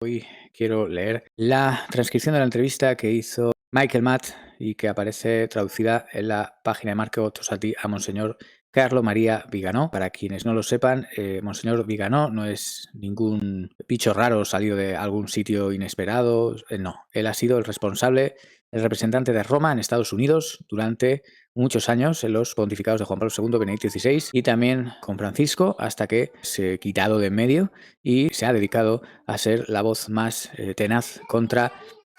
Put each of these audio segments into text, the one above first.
Hoy quiero leer la transcripción de la entrevista que hizo Michael Matt y que aparece traducida en la página de Marco Tosati a Monseñor Carlo María Viganò. Para quienes no lo sepan, Monseñor Viganò no es ningún bicho raro salido de algún sitio inesperado. No, él ha sido el responsable, el representante de Roma en Estados Unidos durante muchos años en los pontificados de Juan Pablo II, Benedicto XVI y también con Francisco, hasta que se ha quitado de en medio y se ha dedicado a ser la voz más tenaz contra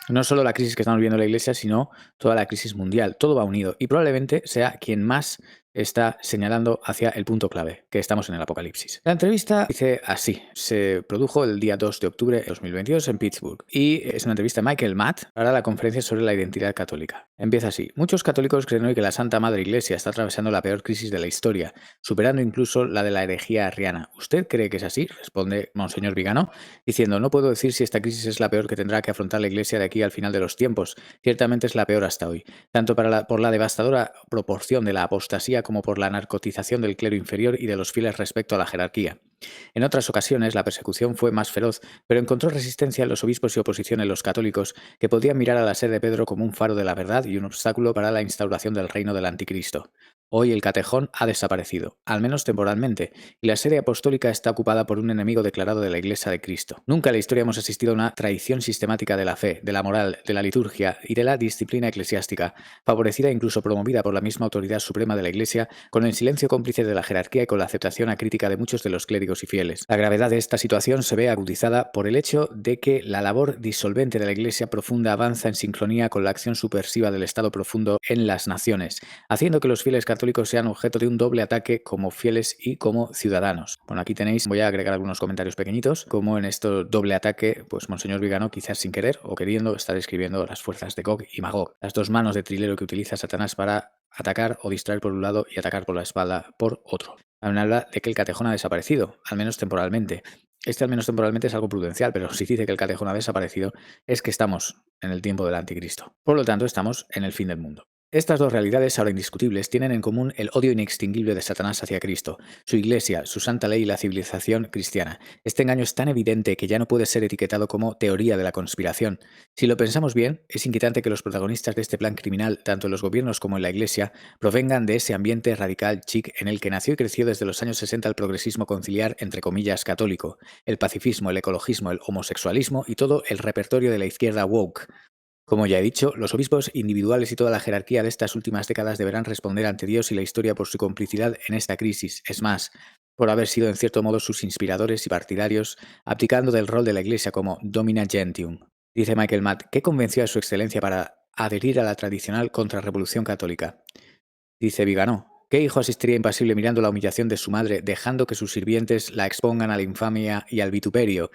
no solo la crisis que estamos viviendo en la Iglesia, sino toda la crisis mundial. Todo va unido y probablemente sea quien más está señalando hacia el punto clave, que estamos en el Apocalipsis. La entrevista dice así, se produjo el día 2 de octubre de 2022 en Pittsburgh y es una entrevista de Michael Matt para la conferencia sobre la identidad católica. Empieza así, muchos católicos creen hoy que la Santa Madre Iglesia está atravesando la peor crisis de la historia, superando incluso la de la herejía arriana. ¿Usted cree que es así?, responde Monseñor Viganò, diciendo, no puedo decir si esta crisis es la peor que tendrá que afrontar la Iglesia de aquí al final de los tiempos. Ciertamente es la peor hasta hoy, tanto por la devastadora proporción de la apostasía como por la narcotización del clero inferior y de los fieles respecto a la jerarquía. En otras ocasiones la persecución fue más feroz, pero encontró resistencia en los obispos y oposición en los católicos, que podían mirar a la sede de Pedro como un faro de la verdad y un obstáculo para la instauración del reino del anticristo. Hoy el catejón ha desaparecido, al menos temporalmente, y la sede apostólica está ocupada por un enemigo declarado de la Iglesia de Cristo. Nunca en la historia hemos asistido a una traición sistemática de la fe, de la moral, de la liturgia y de la disciplina eclesiástica, favorecida e incluso promovida por la misma autoridad suprema de la Iglesia, con el silencio cómplice de la jerarquía y con la aceptación acrítica de muchos de los clérigos y fieles. La gravedad de esta situación se ve agudizada por el hecho de que la labor disolvente de la Iglesia profunda avanza en sincronía con la acción subversiva del Estado profundo en las naciones, haciendo que los fieles católicos sean objeto de un doble ataque como fieles y como ciudadanos. Bueno, aquí tenéis, voy a agregar algunos comentarios pequeñitos, como en este doble ataque, pues Monseñor Viganò, quizás sin querer o queriendo, está describiendo las fuerzas de Gog y Magog, las dos manos de trilero que utiliza Satanás para atacar o distraer por un lado y atacar por la espalda por otro. También habla de que el catejón ha desaparecido, al menos temporalmente. Este al menos temporalmente es algo prudencial, pero si dice que el catejón ha desaparecido es que estamos en el tiempo del anticristo. Por lo tanto, estamos en el fin del mundo. Estas dos realidades, ahora indiscutibles, tienen en común el odio inextinguible de Satanás hacia Cristo, su Iglesia, su santa ley y la civilización cristiana. Este engaño es tan evidente que ya no puede ser etiquetado como teoría de la conspiración. Si lo pensamos bien, es inquietante que los protagonistas de este plan criminal, tanto en los gobiernos como en la Iglesia, provengan de ese ambiente radical chic en el que nació y creció desde los años 60 el progresismo conciliar, entre comillas, católico, el pacifismo, el ecologismo, el homosexualismo y todo el repertorio de la izquierda woke. Como ya he dicho, los obispos individuales y toda la jerarquía de estas últimas décadas deberán responder ante Dios y la historia por su complicidad en esta crisis, es más, por haber sido en cierto modo sus inspiradores y partidarios, abdicando del rol de la Iglesia como Domina Gentium. Dice Michael Matt, ¿qué convenció a su excelencia para adherir a la tradicional contrarrevolución católica? Dice Viganò, ¿qué hijo asistiría impasible mirando la humillación de su madre, dejando que sus sirvientes la expongan a la infamia y al vituperio?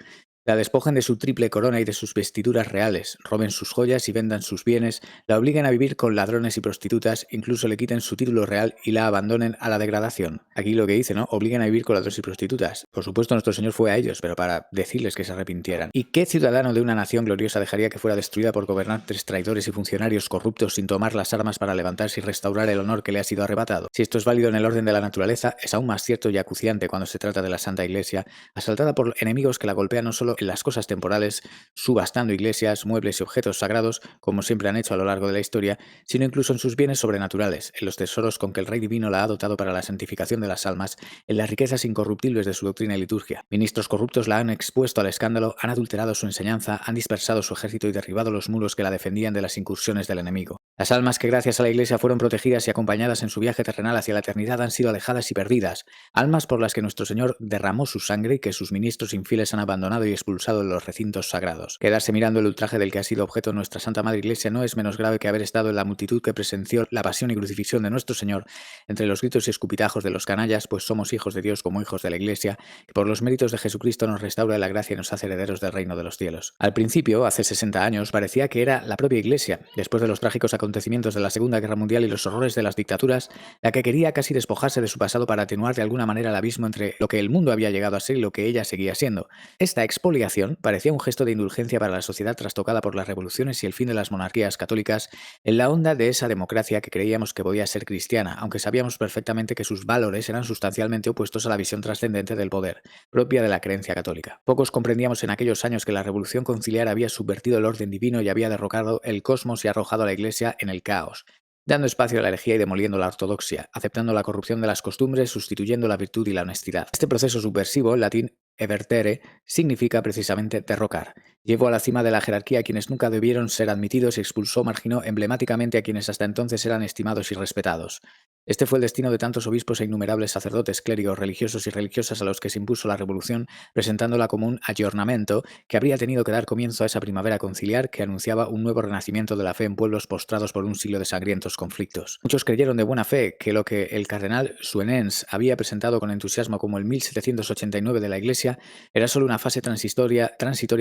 La despojen de su triple corona y de sus vestiduras reales, roben sus joyas y vendan sus bienes, la obliguen a vivir con ladrones y prostitutas, incluso le quiten su título real y la abandonen a la degradación. Aquí lo que dice, ¿no? Obliguen a vivir con ladrones y prostitutas. Por supuesto, nuestro Señor fue a ellos, pero para decirles que se arrepintieran. ¿Y qué ciudadano de una nación gloriosa dejaría que fuera destruida por gobernantes traidores y funcionarios corruptos sin tomar las armas para levantarse y restaurar el honor que le ha sido arrebatado? Si esto es válido en el orden de la naturaleza, es aún más cierto y acuciante cuando se trata de la Santa Iglesia, asaltada por enemigos que la golpean no solo en las cosas temporales, subastando iglesias, muebles y objetos sagrados, como siempre han hecho a lo largo de la historia, sino incluso en sus bienes sobrenaturales, en los tesoros con que el Rey Divino la ha dotado para la santificación de las almas, en las riquezas incorruptibles de su doctrina y liturgia. Ministros corruptos la han expuesto al escándalo, han adulterado su enseñanza, han dispersado su ejército y derribado los muros que la defendían de las incursiones del enemigo. Las almas que gracias a la Iglesia fueron protegidas y acompañadas en su viaje terrenal hacia la eternidad han sido alejadas y perdidas, almas por las que nuestro Señor derramó su sangre y que sus ministros infieles han abandonado y expulsado de los recintos sagrados. Quedarse mirando el ultraje del que ha sido objeto nuestra Santa Madre Iglesia no es menos grave que haber estado en la multitud que presenció la pasión y crucifixión de nuestro Señor, entre los gritos y escupitajos de los canallas, pues somos hijos de Dios como hijos de la Iglesia, que por los méritos de Jesucristo nos restaura la gracia y nos hace herederos del reino de los cielos. Al principio, hace 60 años, parecía que era la propia Iglesia, después de los trágicos acontecimientos acontecimientos de la Segunda Guerra Mundial y los horrores de las dictaduras, la que quería casi despojarse de su pasado para atenuar de alguna manera el abismo entre lo que el mundo había llegado a ser y lo que ella seguía siendo. Esta expoliación parecía un gesto de indulgencia para la sociedad trastocada por las revoluciones y el fin de las monarquías católicas en la onda de esa democracia que creíamos que podía ser cristiana, aunque sabíamos perfectamente que sus valores eran sustancialmente opuestos a la visión trascendente del poder, propia de la creencia católica. Pocos comprendíamos en aquellos años que la revolución conciliar había subvertido el orden divino y había derrocado el cosmos y arrojado a la Iglesia en el caos, dando espacio a la herejía y demoliendo la ortodoxia, aceptando la corrupción de las costumbres, sustituyendo la virtud y la honestidad. Este proceso subversivo, en latín evertere, significa precisamente derrocar. Llevó a la cima de la jerarquía a quienes nunca debieron ser admitidos y expulsó, marginó emblemáticamente a quienes hasta entonces eran estimados y respetados. Este fue el destino de tantos obispos e innumerables sacerdotes, clérigos, religiosos y religiosas a los que se impuso la revolución, presentándola como un ayornamiento que habría tenido que dar comienzo a esa primavera conciliar que anunciaba un nuevo renacimiento de la fe en pueblos postrados por un siglo de sangrientos conflictos. Muchos creyeron de buena fe que lo que el cardenal Suenens había presentado con entusiasmo como el 1789 de la Iglesia era solo una fase transitoria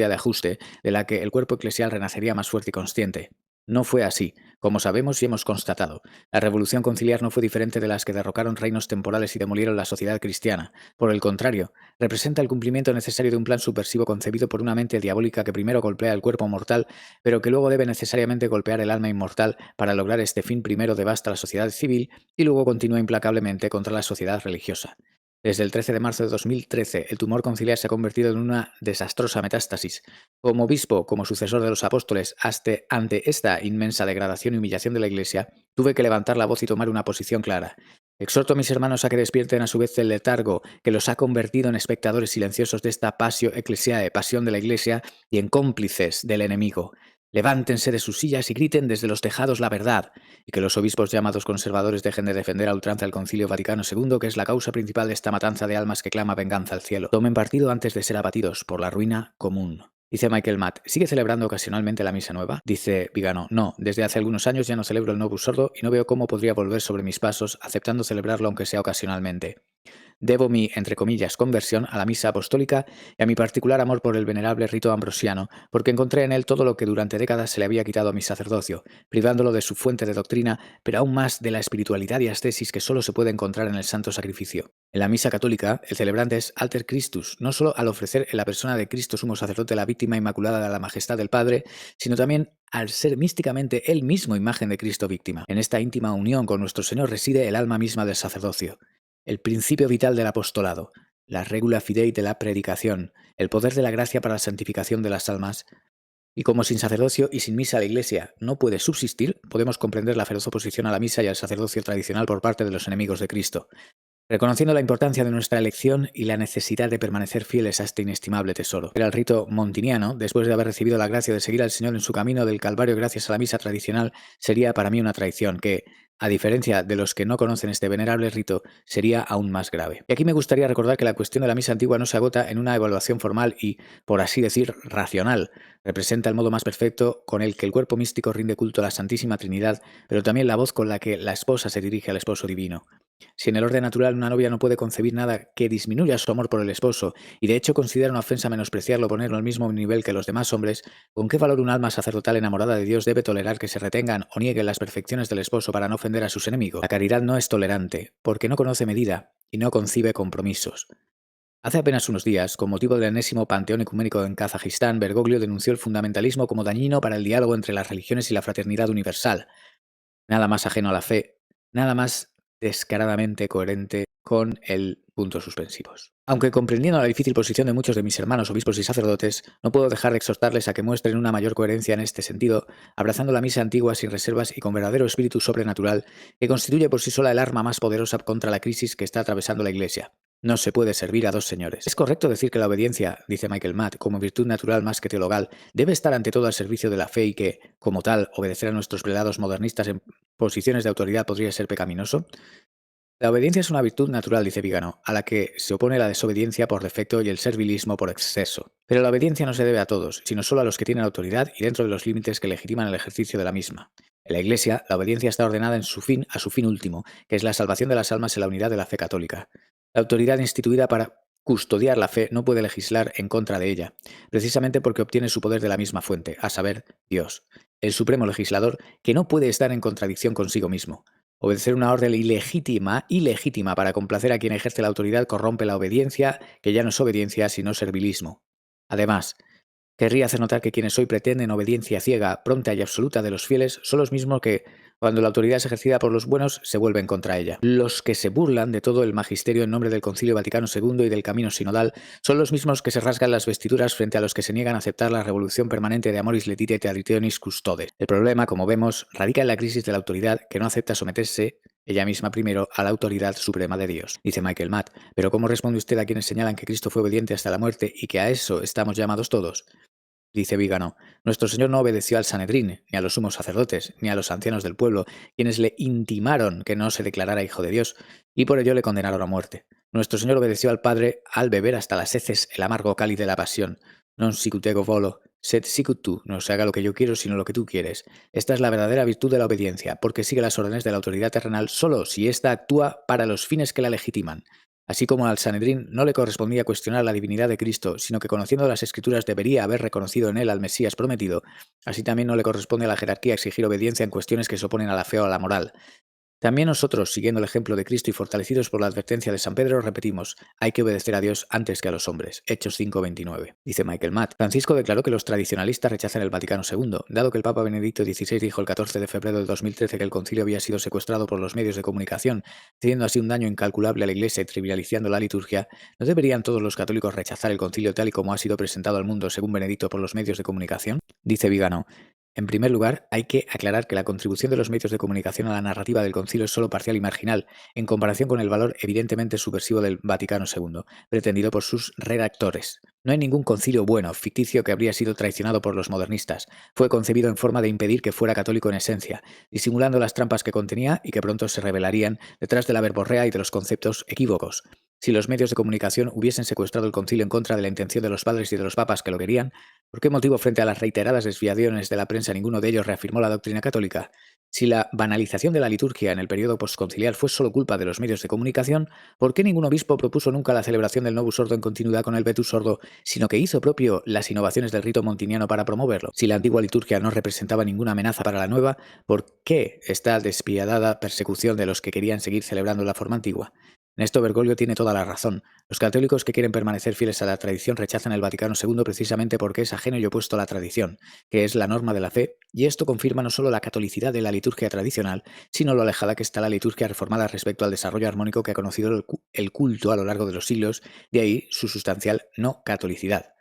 de ajuste, de la que el cuerpo eclesial renacería más fuerte y consciente. No fue así, como sabemos y hemos constatado. La revolución conciliar no fue diferente de las que derrocaron reinos temporales y demolieron la sociedad cristiana. Por el contrario, representa el cumplimiento necesario de un plan subversivo concebido por una mente diabólica que primero golpea el cuerpo mortal, pero que luego debe necesariamente golpear el alma inmortal para lograr este fin. Primero devasta la sociedad civil y luego continúa implacablemente contra la sociedad religiosa. Desde el 13 de marzo de 2013, el tumor conciliar se ha convertido en una desastrosa metástasis. Como obispo, como sucesor de los apóstoles, ante esta inmensa degradación y humillación de la Iglesia, tuve que levantar la voz y tomar una posición clara. Exhorto a mis hermanos a que despierten a su vez el letargo que los ha convertido en espectadores silenciosos de esta passio ecclesiae, pasión de la Iglesia, y en cómplices del enemigo. Levántense de sus sillas y griten desde los tejados la verdad, y que los obispos llamados conservadores dejen de defender a ultranza el Concilio Vaticano II, que es la causa principal de esta matanza de almas que clama venganza al cielo. Tomen partido antes de ser abatidos por la ruina común. Dice Michael Matt, ¿sigue celebrando ocasionalmente la misa nueva? Dice Vigano, no, desde hace algunos años ya no celebro el Novus Ordo y no veo cómo podría volver sobre mis pasos, aceptando celebrarlo aunque sea ocasionalmente. Debo mi, entre comillas, conversión a la misa apostólica y a mi particular amor por el venerable rito ambrosiano, porque encontré en él todo lo que durante décadas se le había quitado a mi sacerdocio, privándolo de su fuente de doctrina, pero aún más de la espiritualidad y ascesis que solo se puede encontrar en el santo sacrificio. En la misa católica, el celebrante es Alter Christus, no solo al ofrecer en la persona de Cristo sumo sacerdote la víctima inmaculada de la majestad del Padre, sino también al ser místicamente él mismo imagen de Cristo víctima. En esta íntima unión con nuestro Señor reside el alma misma del sacerdocio. El principio vital del apostolado, la regula fidei de la predicación, el poder de la gracia para la santificación de las almas. Y como sin sacerdocio y sin misa la Iglesia no puede subsistir, podemos comprender la feroz oposición a la misa y al sacerdocio tradicional por parte de los enemigos de Cristo. Reconociendo la importancia de nuestra elección y la necesidad de permanecer fieles a este inestimable tesoro. Era el rito montiniano, después de haber recibido la gracia de seguir al Señor en su camino del Calvario gracias a la misa tradicional, sería para mí una traición que, a diferencia de los que no conocen este venerable rito, sería aún más grave. Y aquí me gustaría recordar que la cuestión de la misa antigua no se agota en una evaluación formal y, por así decir, racional. Representa el modo más perfecto con el que el cuerpo místico rinde culto a la Santísima Trinidad, pero también la voz con la que la esposa se dirige al esposo divino. Si en el orden natural una novia no puede concebir nada que disminuya su amor por el esposo, y de hecho considera una ofensa menospreciarlo o ponerlo al mismo nivel que los demás hombres, ¿con qué valor un alma sacerdotal enamorada de Dios debe tolerar que se retengan o nieguen las perfecciones del esposo para no ofender a sus enemigos? La caridad no es tolerante, porque no conoce medida y no concibe compromisos. Hace apenas unos días, con motivo del enésimo panteón ecuménico en Kazajistán, Bergoglio denunció el fundamentalismo como dañino para el diálogo entre las religiones y la fraternidad universal. Nada más ajeno a la fe, nada más descaradamente coherente con el puntos suspensivos. Aunque comprendiendo la difícil posición de muchos de mis hermanos obispos y sacerdotes, no puedo dejar de exhortarles a que muestren una mayor coherencia en este sentido, abrazando la misa antigua sin reservas y con verdadero espíritu sobrenatural, que constituye por sí sola el arma más poderosa contra la crisis que está atravesando la Iglesia. No se puede servir a dos señores. Es correcto decir que la obediencia, dice Michael Matt, como virtud natural más que teologal, debe estar ante todo al servicio de la fe y que, como tal, obedecer a nuestros prelados modernistas en posiciones de autoridad podría ser pecaminoso. La obediencia es una virtud natural, dice Vigano, a la que se opone la desobediencia por defecto y el servilismo por exceso. Pero la obediencia no se debe a todos, sino solo a los que tienen autoridad y dentro de los límites que legitiman el ejercicio de la misma. En la Iglesia, la obediencia está ordenada en su fin, a su fin último, que es la salvación de las almas en la unidad de la fe católica. La autoridad instituida para custodiar la fe no puede legislar en contra de ella, precisamente porque obtiene su poder de la misma fuente, a saber, Dios. el supremo legislador, que no puede estar en contradicción consigo mismo. Obedecer una orden ilegítima para complacer a quien ejerce la autoridad corrompe la obediencia, que ya no es obediencia, sino servilismo. Además, querría hacer notar que quienes hoy pretenden obediencia ciega, pronta y absoluta de los fieles son los mismos que, cuando la autoridad es ejercida por los buenos, se vuelven contra ella. Los que se burlan de todo el magisterio en nombre del Concilio Vaticano II y del camino sinodal son los mismos que se rasgan las vestiduras frente a los que se niegan a aceptar la revolución permanente de Amoris Laetitia et Traditionis Custodes. El problema, como vemos, radica en la crisis de la autoridad que no acepta someterse ella misma primero a la autoridad suprema de Dios. Dice Michael Matt, pero ¿cómo responde usted a quienes señalan que Cristo fue obediente hasta la muerte y que a eso estamos llamados todos? Dice Vígano, nuestro Señor no obedeció al Sanedrín, ni a los sumos sacerdotes, ni a los ancianos del pueblo, quienes le intimaron que no se declarara hijo de Dios, y por ello le condenaron a muerte. Nuestro Señor obedeció al Padre al beber hasta las heces el amargo cáliz de la pasión. Non sicut ego volo, sed sicut tu, no se haga lo que yo quiero, sino lo que tú quieres. Esta es la verdadera virtud de la obediencia, porque sigue las órdenes de la autoridad terrenal solo si ésta actúa para los fines que la legitiman. Así como al Sanedrín no le correspondía cuestionar la divinidad de Cristo, sino que conociendo las Escrituras debería haber reconocido en él al Mesías prometido, así también no le corresponde a la jerarquía exigir obediencia en cuestiones que se oponen a la fe o a la moral. También nosotros, siguiendo el ejemplo de Cristo y fortalecidos por la advertencia de San Pedro, repetimos, hay que obedecer a Dios antes que a los hombres. Hechos 5:29. Dice Michael Matt. Francisco declaró que los tradicionalistas rechazan el Vaticano II, dado que el Papa Benedicto XVI dijo el 14 de febrero de 2013 que el concilio había sido secuestrado por los medios de comunicación, haciendo así un daño incalculable a la Iglesia y trivializando la liturgia. ¿No deberían todos los católicos rechazar el concilio tal y como ha sido presentado al mundo según Benedicto por los medios de comunicación? Dice Vigano. En primer lugar, hay que aclarar que la contribución de los medios de comunicación a la narrativa del concilio es solo parcial y marginal, en comparación con el valor evidentemente subversivo del Vaticano II, pretendido por sus redactores. No hay ningún concilio bueno, ficticio, que habría sido traicionado por los modernistas. Fue concebido en forma de impedir que fuera católico en esencia, disimulando las trampas que contenía y que pronto se revelarían detrás de la verborrea y de los conceptos equívocos. Si los medios de comunicación hubiesen secuestrado el concilio en contra de la intención de los padres y de los papas que lo querían, ¿por qué motivo frente a las reiteradas desviaciones de la prensa ninguno de ellos reafirmó la doctrina católica? Si la banalización de la liturgia en el periodo postconciliar fue solo culpa de los medios de comunicación, ¿por qué ningún obispo propuso nunca la celebración del Novus Ordo en continuidad con el Vetus Ordo, sino que hizo propio las innovaciones del rito montiniano para promoverlo? Si la antigua liturgia no representaba ninguna amenaza para la nueva, ¿por qué esta despiadada persecución de los que querían seguir celebrando la forma antigua? En esto Bergoglio tiene toda la razón. Los católicos que quieren permanecer fieles a la tradición rechazan el Vaticano II precisamente porque es ajeno y opuesto a la tradición, que es la norma de la fe, y esto confirma no solo la catolicidad de la liturgia tradicional, sino lo alejada que está la liturgia reformada respecto al desarrollo armónico que ha conocido el culto a lo largo de los siglos, de ahí su sustancial no catolicidad.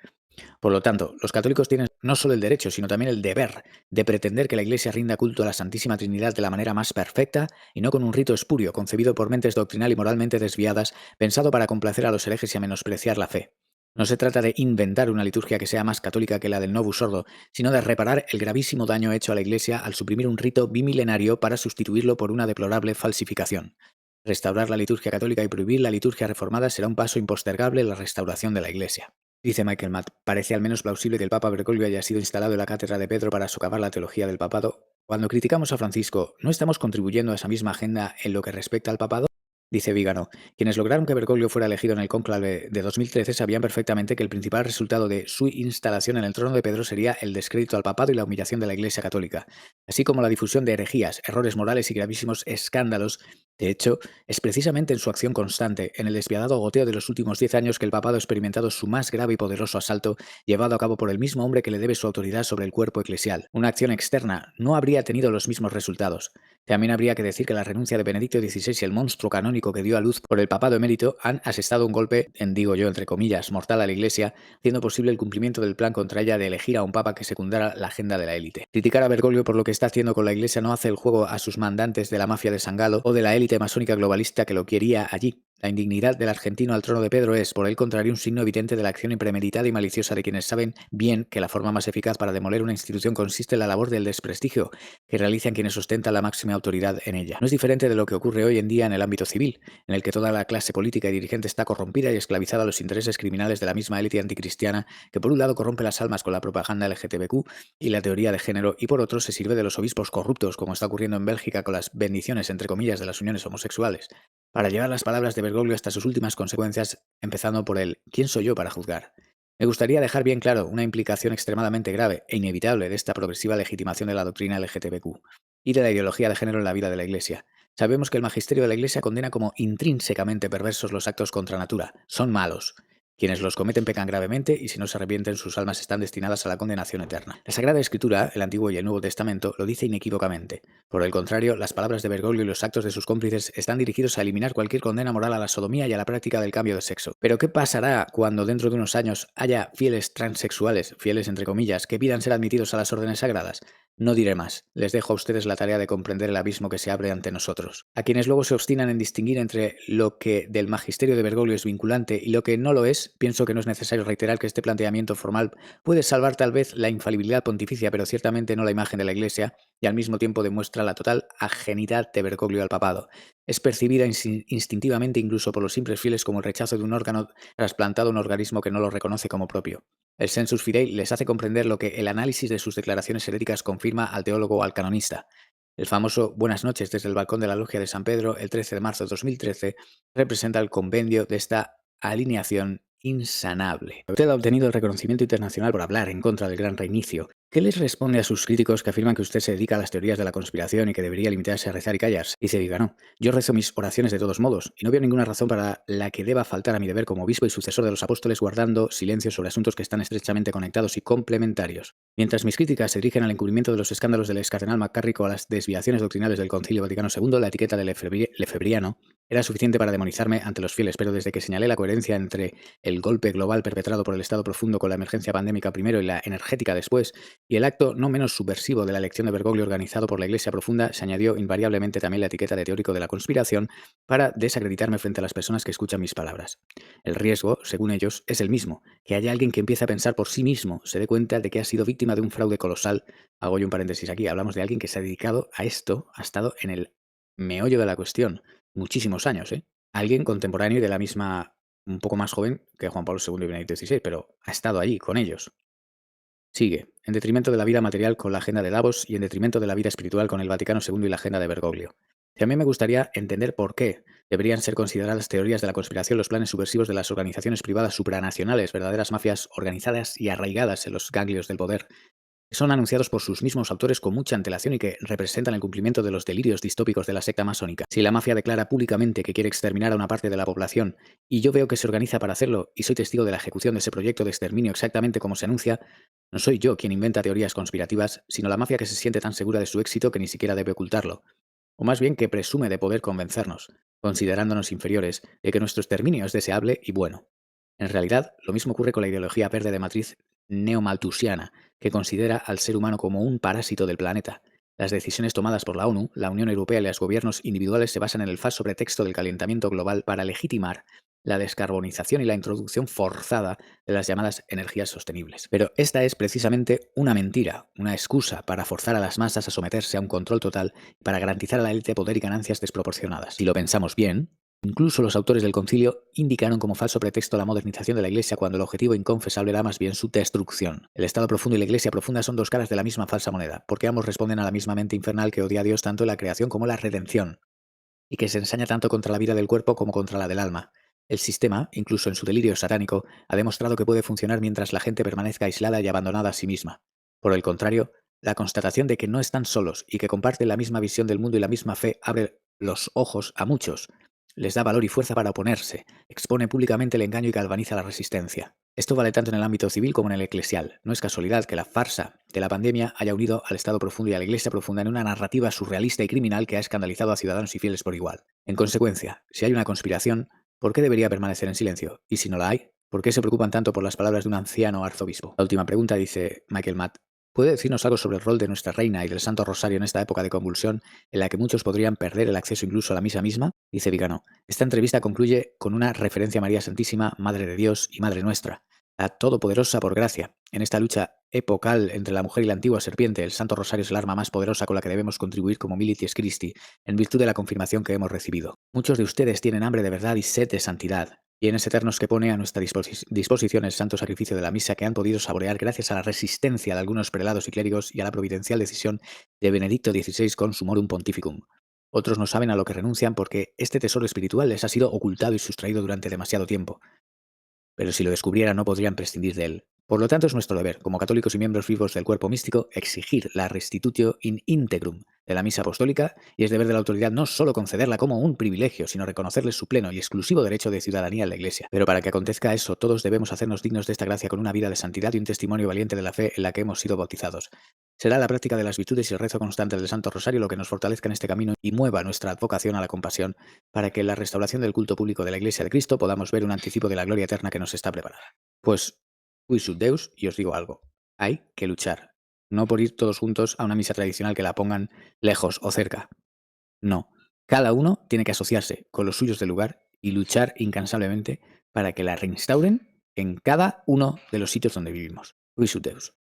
Por lo tanto, los católicos tienen no solo el derecho, sino también el deber de pretender que la Iglesia rinda culto a la Santísima Trinidad de la manera más perfecta y no con un rito espurio concebido por mentes doctrinal y moralmente desviadas, pensado para complacer a los herejes y a menospreciar la fe. No se trata de inventar una liturgia que sea más católica que la del Novus Ordo, sino de reparar el gravísimo daño hecho a la Iglesia al suprimir un rito bimilenario para sustituirlo por una deplorable falsificación. Restaurar la liturgia católica y prohibir la liturgia reformada será un paso impostergable en la restauración de la Iglesia. Dice Michael Matt, parece al menos plausible que el Papa Bergoglio haya sido instalado en la cátedra de Pedro para socavar la teología del papado. Cuando criticamos a Francisco, ¿no estamos contribuyendo a esa misma agenda en lo que respecta al papado? Dice Vígano, quienes lograron que Bergoglio fuera elegido en el cónclave de 2013 sabían perfectamente que el principal resultado de su instalación en el trono de Pedro sería el descrédito al papado y la humillación de la Iglesia católica, así como la difusión de herejías, errores morales y gravísimos escándalos. De hecho, es precisamente en su acción constante, en el despiadado goteo de los últimos 10 años, que el papado ha experimentado su más grave y poderoso asalto, llevado a cabo por el mismo hombre que le debe su autoridad sobre el cuerpo eclesial. Una acción externa no habría tenido los mismos resultados. También habría que decir que la renuncia de Benedicto XVI y el monstruo canónico que dio a luz por el papado emérito han asestado un golpe, digo yo entre comillas, mortal a la Iglesia, haciendo posible el cumplimiento del plan contra ella de elegir a un papa que secundara la agenda de la élite. Criticar a Bergoglio por lo que está haciendo con la Iglesia no hace el juego a sus mandantes de la mafia de San Galo o de la élite masónica globalista que lo quería allí. La indignidad del argentino al trono de Pedro es, por el contrario, un signo evidente de la acción impremeditada y maliciosa de quienes saben bien que la forma más eficaz para demoler una institución consiste en la labor del desprestigio que realizan quienes ostentan la máxima autoridad en ella. No es diferente de lo que ocurre hoy en día en el ámbito civil, en el que toda la clase política y dirigente está corrompida y esclavizada a los intereses criminales de la misma élite anticristiana, que por un lado corrompe las almas con la propaganda LGTBQ y la teoría de género, y por otro se sirve de los obispos corruptos, como está ocurriendo en Bélgica con las bendiciones entre comillas de las uniones homosexuales, para llevar las palabras de Bergoglio hasta sus últimas consecuencias, empezando por el ¿quién soy yo para juzgar? Me gustaría dejar bien claro una implicación extremadamente grave e inevitable de esta progresiva legitimación de la doctrina LGTBQ y de la ideología de género en la vida de la Iglesia. Sabemos que el magisterio de la Iglesia condena como intrínsecamente perversos los actos contra natura. Son malos. Quienes los cometen pecan gravemente y si no se arrepienten sus almas están destinadas a la condenación eterna. La Sagrada Escritura, el Antiguo y el Nuevo Testamento, lo dice inequívocamente. Por el contrario, las palabras de Bergoglio y los actos de sus cómplices están dirigidos a eliminar cualquier condena moral a la sodomía y a la práctica del cambio de sexo. Pero ¿qué pasará cuando dentro de unos años haya fieles transexuales, fieles entre comillas, que pidan ser admitidos a las órdenes sagradas? No diré más. Les dejo a ustedes la tarea de comprender el abismo que se abre ante nosotros. A quienes luego se obstinan en distinguir entre lo que del magisterio de Bergoglio es vinculante y lo que no lo es, pienso que no es necesario reiterar que este planteamiento formal puede salvar tal vez la infalibilidad pontificia, pero ciertamente no la imagen de la Iglesia, y al mismo tiempo demuestra la total ajenidad de Bergoglio al papado. Es percibida instintivamente incluso por los simples fieles como el rechazo de un órgano trasplantado a un organismo que no lo reconoce como propio. El sensus fidei les hace comprender lo que el análisis de sus declaraciones heréticas confirma al teólogo o al canonista. El famoso Buenas noches desde el balcón de la logia de San Pedro el 13 de marzo de 2013 representa el compendio de esta alineación insanable. Usted ha obtenido el reconocimiento internacional por hablar en contra del gran reinicio. ¿Qué les responde a sus críticos que afirman que usted se dedica a las teorías de la conspiración y que debería limitarse a rezar y callarse? Dice Viganó: yo rezo mis oraciones de todos modos, y no veo ninguna razón para la que deba faltar a mi deber como obispo y sucesor de los apóstoles guardando silencio sobre asuntos que están estrechamente conectados y complementarios. Mientras mis críticas se dirigen al encubrimiento de los escándalos del ex cardenal McCarrick o a las desviaciones doctrinales del Concilio Vaticano II, la etiqueta de lefebriano era suficiente para demonizarme ante los fieles, pero desde que señalé la coherencia entre el golpe global perpetrado por el Estado profundo con la emergencia pandémica primero y la energética después, y el acto no menos subversivo de la elección de Bergoglio organizado por la Iglesia profunda, se añadió invariablemente también la etiqueta de teórico de la conspiración para desacreditarme frente a las personas que escuchan mis palabras. El riesgo, según ellos, es el mismo: que haya alguien que empiece a pensar por sí mismo, se dé cuenta de que ha sido víctima de un fraude colosal. Hago yo un paréntesis aquí, hablamos de alguien que se ha dedicado a esto, ha estado en el meollo de la cuestión muchísimos años, ¿eh? Alguien contemporáneo y de la misma, un poco más joven que Juan Pablo II y Benedicto XVI, pero ha estado allí con ellos. Sigue, en detrimento de la vida material con la agenda de Davos y en detrimento de la vida espiritual con el Vaticano II y la agenda de Bergoglio. Y a mí me gustaría entender por qué deberían ser consideradas teorías de la conspiración los planes subversivos de las organizaciones privadas supranacionales, verdaderas mafias organizadas y arraigadas en los ganglios del poder, que son anunciados por sus mismos autores con mucha antelación y que representan el cumplimiento de los delirios distópicos de la secta masónica. Si la mafia declara públicamente que quiere exterminar a una parte de la población y yo veo que se organiza para hacerlo y soy testigo de la ejecución de ese proyecto de exterminio exactamente como se anuncia, no soy yo quien inventa teorías conspirativas, sino la mafia que se siente tan segura de su éxito que ni siquiera debe ocultarlo. O más bien que presume de poder convencernos, considerándonos inferiores, de que nuestro exterminio es deseable y bueno. En realidad, lo mismo ocurre con la ideología verde de matriz neomalthusiana, que considera al ser humano como un parásito del planeta. Las decisiones tomadas por la ONU, la Unión Europea y los gobiernos individuales se basan en el falso pretexto del calentamiento global para legitimar la descarbonización y la introducción forzada de las llamadas energías sostenibles. Pero esta es precisamente una mentira, una excusa para forzar a las masas a someterse a un control total y para garantizar a la élite poder y ganancias desproporcionadas. Si lo pensamos bien, incluso los autores del concilio indicaron como falso pretexto la modernización de la Iglesia cuando el objetivo inconfesable era más bien su destrucción. El Estado profundo y la Iglesia profunda son dos caras de la misma falsa moneda, porque ambos responden a la misma mente infernal que odia a Dios tanto en la creación como en la redención, y que se ensaña tanto contra la vida del cuerpo como contra la del alma. El sistema, incluso en su delirio satánico, ha demostrado que puede funcionar mientras la gente permanezca aislada y abandonada a sí misma. Por el contrario, la constatación de que no están solos y que comparten la misma visión del mundo y la misma fe abre los ojos a muchos, les da valor y fuerza para oponerse, expone públicamente el engaño y galvaniza la resistencia. Esto vale tanto en el ámbito civil como en el eclesial. No es casualidad que la farsa de la pandemia haya unido al Estado profundo y a la Iglesia profunda en una narrativa surrealista y criminal que ha escandalizado a ciudadanos y fieles por igual. En consecuencia, si hay una conspiración, ¿por qué debería permanecer en silencio? Y si no la hay, ¿por qué se preocupan tanto por las palabras de un anciano arzobispo? La última pregunta, dice Michael Matt: ¿puede decirnos algo sobre el rol de nuestra reina y del Santo Rosario en esta época de convulsión en la que muchos podrían perder el acceso incluso a la misa misma? Dice Vigano. Esta entrevista concluye con una referencia a María Santísima, Madre de Dios y Madre nuestra, la Todopoderosa por gracia. En esta lucha epocal entre la mujer y la antigua serpiente, el Santo Rosario es el arma más poderosa con la que debemos contribuir como Militis Christi, en virtud de la confirmación que hemos recibido. Muchos de ustedes tienen hambre de verdad y sed de santidad. Bienes eternos que pone a nuestra disposición el santo sacrificio de la misa, que han podido saborear gracias a la resistencia de algunos prelados y clérigos y a la providencial decisión de Benedicto XVI con Summorum Pontificum. Otros no saben a lo que renuncian porque este tesoro espiritual les ha sido ocultado y sustraído durante demasiado tiempo. pero si lo descubrieran no podrían prescindir de él. Por lo tanto, es nuestro deber, como católicos y miembros vivos del cuerpo místico, exigir la restitutio in integrum de la misa apostólica, y es deber de la autoridad no solo concederla como un privilegio, sino reconocerles su pleno y exclusivo derecho de ciudadanía en la Iglesia. Pero para que acontezca eso, todos debemos hacernos dignos de esta gracia con una vida de santidad y un testimonio valiente de la fe en la que hemos sido bautizados. Será la práctica de las virtudes y el rezo constante del Santo Rosario lo que nos fortalezca en este camino y mueva nuestra vocación a la compasión, para que en la restauración del culto público de la Iglesia de Cristo podamos ver un anticipo de la gloria eterna que nos está preparada. Pues, Quisut Deus, y os digo algo, hay que luchar, no por ir todos juntos a una misa tradicional que la pongan lejos o cerca. No, cada uno tiene que asociarse con los suyos del lugar y luchar incansablemente para que la reinstauren en cada uno de los sitios donde vivimos. Quisut Deus.